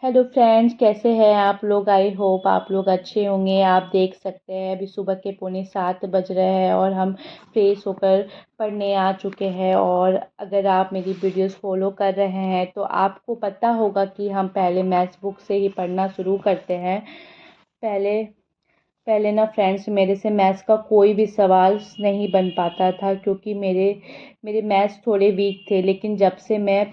Hello friends, कैसे हैं आप लोग। आई होप आप लोग अच्छे होंगे। आप देख सकते हैं अभी सुबह के 6:45 बज रहे हैं और हम फ्रेश होकर पढ़ने आ चुके हैं। और अगर आप मेरी वीडियोस फॉलो कर रहे हैं तो आपको पता होगा कि हम पहले मैथ्स बुक से ही पढ़ना शुरू करते हैं। पहले पहले ना फ्रेंड्स, मेरे से मैथ्स का कोई भी सवाल नहीं बन पाता था, क्योंकि मेरे मेरे मैथ्स थोड़े वीक थे। लेकिन जब से मैं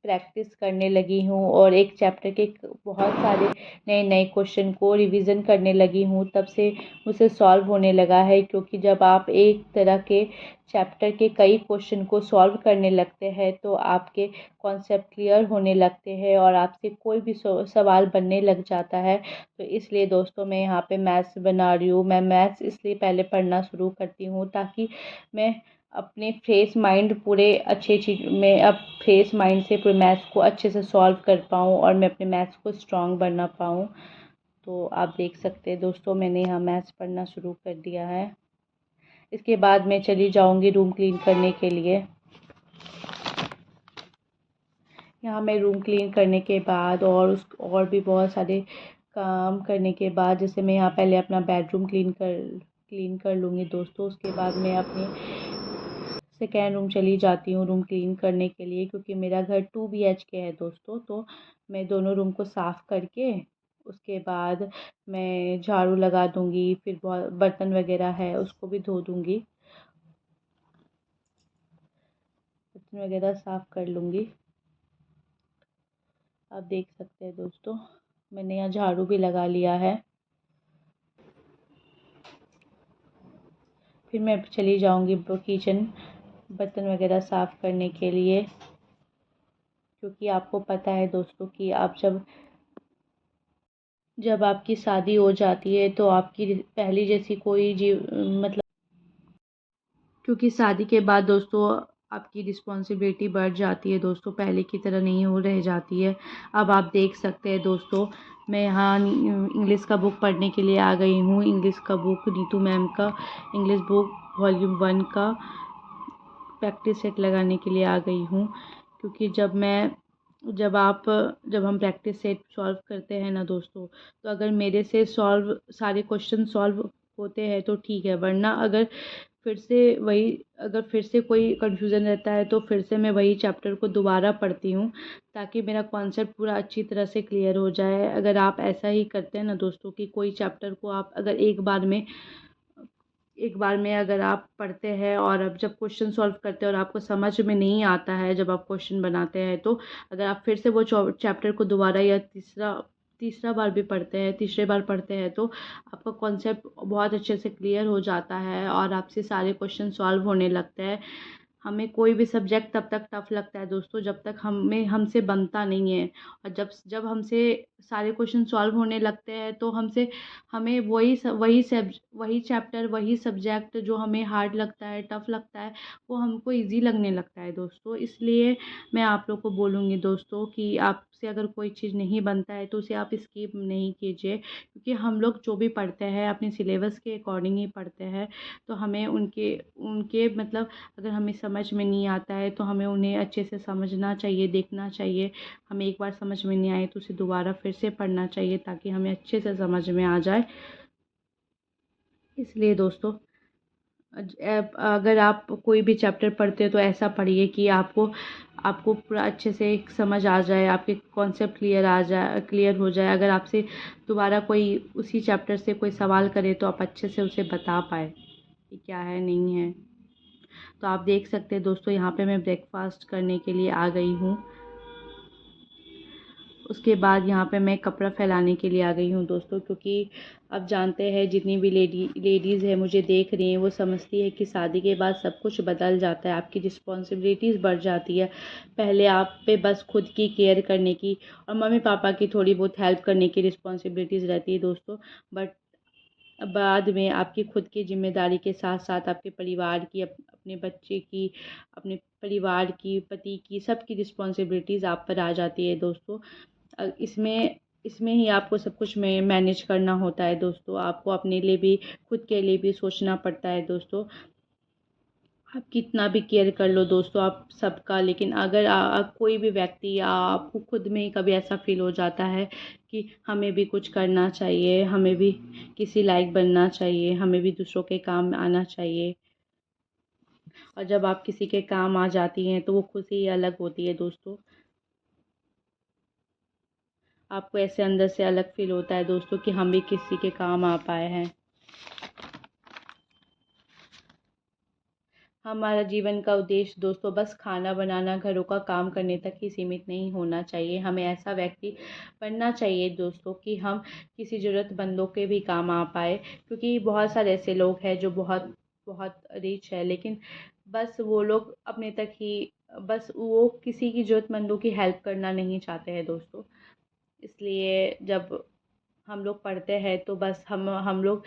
प्रैक्टिस करने लगी हूँ और एक चैप्टर के बहुत सारे नए नए क्वेश्चन को रिवीजन करने लगी हूँ, तब से मुझसे सॉल्व होने लगा है। क्योंकि जब आप एक तरह के चैप्टर के कई क्वेश्चन को सॉल्व करने लगते हैं तो आपके कॉन्सेप्ट क्लियर होने लगते हैं और आपसे कोई भी सवाल बनने लग जाता है। तो इसलिए दोस्तों, मैं यहाँ पे मैथ्स बना रही हूँ। मैं मैथ्स इसलिए पहले पढ़ना शुरू करती हूँ ताकि मैं अपने फ्रेश माइंड पूरे अच्छे चीज में अब फ्रेश माइंड से पूरे मैथ्स को अच्छे से सॉल्व कर पाऊँ और मैं अपने मैथ्स को स्ट्रांग बना पाऊँ। तो आप देख सकते हैं दोस्तों, मैंने यहाँ मैथ्स पढ़ना शुरू कर दिया है। इसके बाद मैं चली जाऊँगी रूम क्लीन करने के लिए। यहाँ मैं रूम क्लीन करने के बाद और भी बहुत सारे काम करने के बाद, जैसे मैं यहाँ पहले अपना बेडरूम क्लीन कर लूँगी दोस्तों। उसके बाद मैं अपनी सेकेंड रूम चली जाती हूँ रूम क्लीन करने के लिए, क्योंकि मेरा घर 2 BHK है दोस्तों। तो मैं दोनों रूम को साफ़ करके उसके बाद मैं झाड़ू लगा दूँगी। फिर बहुत बर्तन वगैरह है उसको भी धो दूँगी, बर्तन वगैरह साफ़ कर लूँगी। आप देख सकते हैं दोस्तों, मैंने यहाँ झाड़ू भी लगा लिया है। फिर मैं चली जाऊँगी किचन बर्तन वगैरह साफ़ करने के लिए, क्योंकि आपको पता है दोस्तों कि आप जब आपकी शादी हो जाती है तो आपकी पहली जैसी कोई मतलब, क्योंकि शादी के बाद दोस्तों आपकी रिस्पॉन्सिबिलिटी बढ़ जाती है दोस्तों, पहले की तरह नहीं हो रह जाती है। अब आप देख सकते हैं दोस्तों, मैं यहाँ इंग्लिश का बुक पढ़ने के लिए आ गई हूँ। इंग्लिश का बुक नीतू मैम का इंग्लिश बुक वॉल्यूम 1 का प्रैक्टिस सेट लगाने के लिए आ गई हूँ। क्योंकि जब हम प्रैक्टिस सेट सॉल्व करते हैं ना दोस्तों, तो अगर मेरे से सारे क्वेश्चन सॉल्व होते हैं तो ठीक है, वरना अगर फिर से कोई कन्फ्यूज़न रहता है तो फिर से मैं वही चैप्टर को दोबारा पढ़ती हूँ, ताकि मेरा कॉन्सेप्ट पूरा अच्छी तरह से क्लियर हो जाए। अगर आप ऐसा ही करते हैं ना दोस्तों कि कोई चैप्टर को आप अगर एक बार में अगर आप पढ़ते हैं और अब जब क्वेश्चन सॉल्व करते हैं और आपको समझ में नहीं आता है, जब आप क्वेश्चन बनाते हैं, तो अगर आप फिर से वो चैप्टर को दोबारा या तीसरा बार भी पढ़ते हैं, तीसरे बार पढ़ते हैं, तो आपका कॉन्सेप्ट बहुत अच्छे से क्लियर हो जाता है और आपसे सारे क्वेश्चन सॉल्व होने लगते हैं। हमें कोई भी सब्जेक्ट तब तक टफ लगता है दोस्तों जब तक हमसे बनता नहीं है। और जब जब हमसे सारे क्वेश्चन सॉल्व होने लगते हैं तो हमसे हमें वही चैप्टर वही सब्जेक्ट जो हमें हार्ड लगता है, टफ लगता है, वो हमको इजी लगने लगता है दोस्तों। इसलिए मैं आप लोग को बोलूँगी दोस्तों कि आपसे अगर कोई चीज़ नहीं बनता है तो उसे आप स्किप नहीं कीजिए, क्योंकि हम लोग जो भी पढ़ते हैं अपने सिलेबस के अकॉर्डिंग ही पढ़ते हैं। तो हमें उनके उनके मतलब अगर हमें समझ में नहीं आता है तो हमें उन्हें अच्छे से समझना चाहिए, देखना चाहिए। हमें एक बार समझ में नहीं आए तो उसे दोबारा फिर से पढ़ना चाहिए, ताकि हमें अच्छे से समझ में आ जाए। इसलिए दोस्तों, अगर आप कोई भी चैप्टर पढ़ते हो तो ऐसा पढ़िए कि आपको आपको पूरा अच्छे से एक समझ आ जाए, आपके कॉन्सेप्ट क्लियर हो जाए। अगर आपसे दोबारा कोई उसी चैप्टर से कोई सवाल करे तो आप अच्छे से उसे बता पाए कि क्या है नहीं है। तो आप देख सकते हैं दोस्तों, यहाँ पे मैं ब्रेकफास्ट करने के लिए आ गई हूँ। उसके बाद यहाँ पे मैं कपड़ा फैलाने के लिए आ गई हूँ दोस्तों, क्योंकि आप जानते हैं जितनी भी लेडीज़ है मुझे देख रही हैं, वो समझती है कि शादी के बाद सब कुछ बदल जाता है, आपकी रिस्पॉन्सिबिलिटीज़ बढ़ जाती है। पहले आप पे बस खुद की केयर करने की और मम्मी पापा की थोड़ी बहुत हेल्प करने की रिस्पॉन्सिबिलिटीज़ रहती है दोस्तों। बट बाद में आपकी खुद की ज़िम्मेदारी के साथ साथ आपके परिवार की, अपने बच्चे की, अपने परिवार की, पति की, सबकी रिस्पॉन्सिबिलिटीज़ आप पर आ जाती है दोस्तों। इसमें इसमें ही आपको सब कुछ में मैनेज करना होता है दोस्तों। आपको अपने लिए भी, खुद के लिए भी सोचना पड़ता है दोस्तों। आप कितना भी केयर कर लो दोस्तों आप सबका, लेकिन अगर कोई भी व्यक्ति या आपको खुद में ही कभी ऐसा फील हो जाता है कि हमें भी कुछ करना चाहिए, हमें भी किसी लायक बनना चाहिए, हमें भी दूसरों के काम आना चाहिए, और जब आप किसी के काम आ जाती हैं तो वो खुशी ही अलग होती है दोस्तों। आपको ऐसे अंदर से अलग फील होता है दोस्तों कि हम भी किसी के काम आ पाए हैं। हमारा जीवन का उद्देश्य दोस्तों बस खाना बनाना, घरों का काम करने तक ही सीमित नहीं होना चाहिए। हमें ऐसा व्यक्ति बनना चाहिए दोस्तों कि हम किसी ज़रूरतमंदों के भी काम आ पाए, क्योंकि बहुत सारे ऐसे लोग हैं जो बहुत बहुत रिच है, लेकिन बस वो लोग अपने तक ही, बस वो किसी की ज़रूरतमंदों की हेल्प करना नहीं चाहते हैं दोस्तों। इसलिए जब हम लोग पढ़ते हैं तो बस हम लोग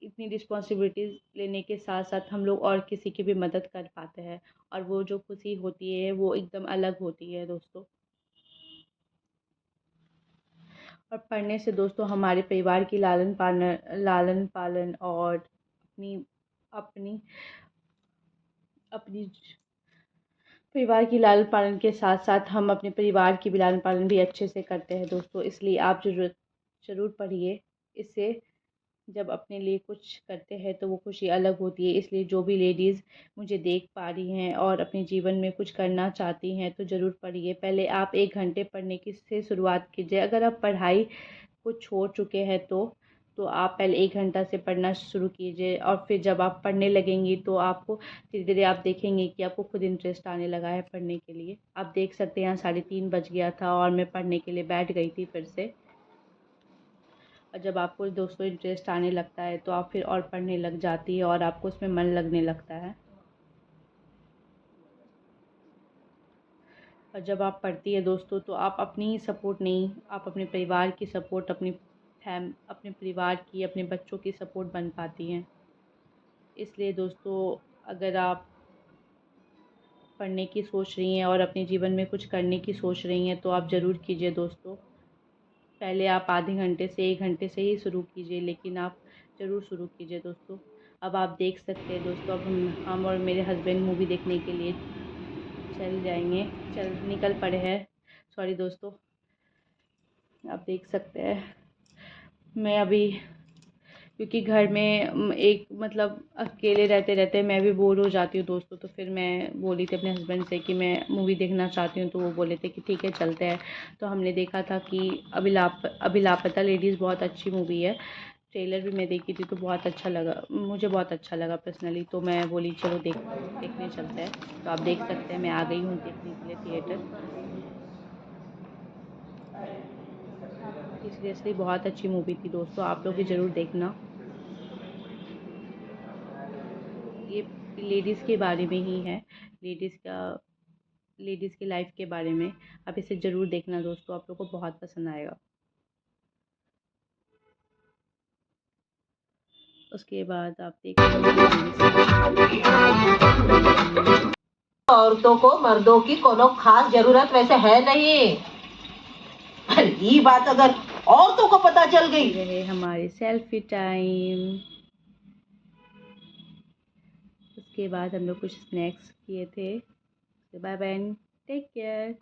इतनी रिस्पॉन्सिबिलिटीज़ लेने के साथ साथ हम लोग और किसी की भी मदद कर पाते हैं, और वो जो खुशी होती है वो एकदम अलग होती है दोस्तों। और पढ़ने से दोस्तों हमारे परिवार की लालन पालन और अपनी अपनी अपनी परिवार की लालन पालन के साथ साथ हम अपने परिवार की भी लालन पालन भी अच्छे से करते हैं दोस्तों। इसलिए आप ज़रूर पढ़िए। इससे जब अपने लिए कुछ करते हैं तो वो खुशी अलग होती है। इसलिए जो भी लेडीज़ मुझे देख पा रही हैं और अपने जीवन में कुछ करना चाहती हैं तो ज़रूर पढ़िए। पहले आप 1 घंटे पढ़ने की से शुरुआत कीजिए। अगर आप पढ़ाई को छोड़ चुके हैं तो आप पहले 1 घंटा से पढ़ना शुरू कीजिए, और फिर जब आप पढ़ने लगेंगी तो आपको धीरे-धीरे आप देखेंगे कि आपको खुद इंटरेस्ट आने लगा है पढ़ने के लिए। आप देख सकते हैं यहाँ 3:30 बज गया था और मैं पढ़ने के लिए बैठ गई थी फिर से। और जब आपको दोस्तों इंटरेस्ट आने लगता है तो आप फिर और पढ़ने लग जाती है और आपको उसमें मन लगने लगता है। और जब आप पढ़ती है दोस्तों तो आप अपनी ही सपोर्ट नहीं, आप अपने परिवार की सपोर्ट, अपने परिवार की, अपने बच्चों की सपोर्ट बन पाती हैं। इसलिए दोस्तों अगर आप पढ़ने की सोच रही हैं और अपने जीवन में कुछ करने की सोच रही हैं तो आप ज़रूर कीजिए दोस्तों। पहले आप आधे घंटे से 1 घंटे से ही शुरू कीजिए, लेकिन आप ज़रूर शुरू कीजिए दोस्तों। अब आप देख सकते हैं दोस्तों, अब हम और मेरे हस्बैंड मूवी देखने के लिए चल जाएंगे, निकल पड़े हैं। सॉरी दोस्तों, आप देख सकते हैं मैं अभी, क्योंकि घर में एक मतलब अकेले रहते रहते मैं भी बोर हो जाती हूँ दोस्तों, तो फिर मैं बोली थी अपने हस्बैंड से कि मैं मूवी देखना चाहती हूँ, तो वो बोले थे कि ठीक है चलते हैं। तो हमने देखा था कि अभी लापता लेडीज़ बहुत अच्छी मूवी है। ट्रेलर भी मैं देखी थी तो बहुत अच्छा लगा, मुझे बहुत अच्छा लगा पर्सनली, तो मैं बोली चलो देखने चलते हैं। तो आप देख सकते हैं मैं आ गई हूँ देखने के लिए थिएटर। सीरियसली बहुत अच्छी मूवी थी दोस्तों, आप लोग भी ज़रूर देखना। ये लेडीज़ के बारे में ही है, लेडीज़ की लाइफ के बारे में। आप इसे ज़रूर देखना दोस्तों, आप लोग को बहुत पसंद आएगा। उसके बाद आप देख औरतों को मर्दों की कोनो खास जरूरत वैसे है नहीं। ये बात अगर औरतों को पता चल गई रहे हमारे सेल्फी टाइम। उसके बाद हम लोग कुछ स्नैक्स किए थे। Bye bye, take care.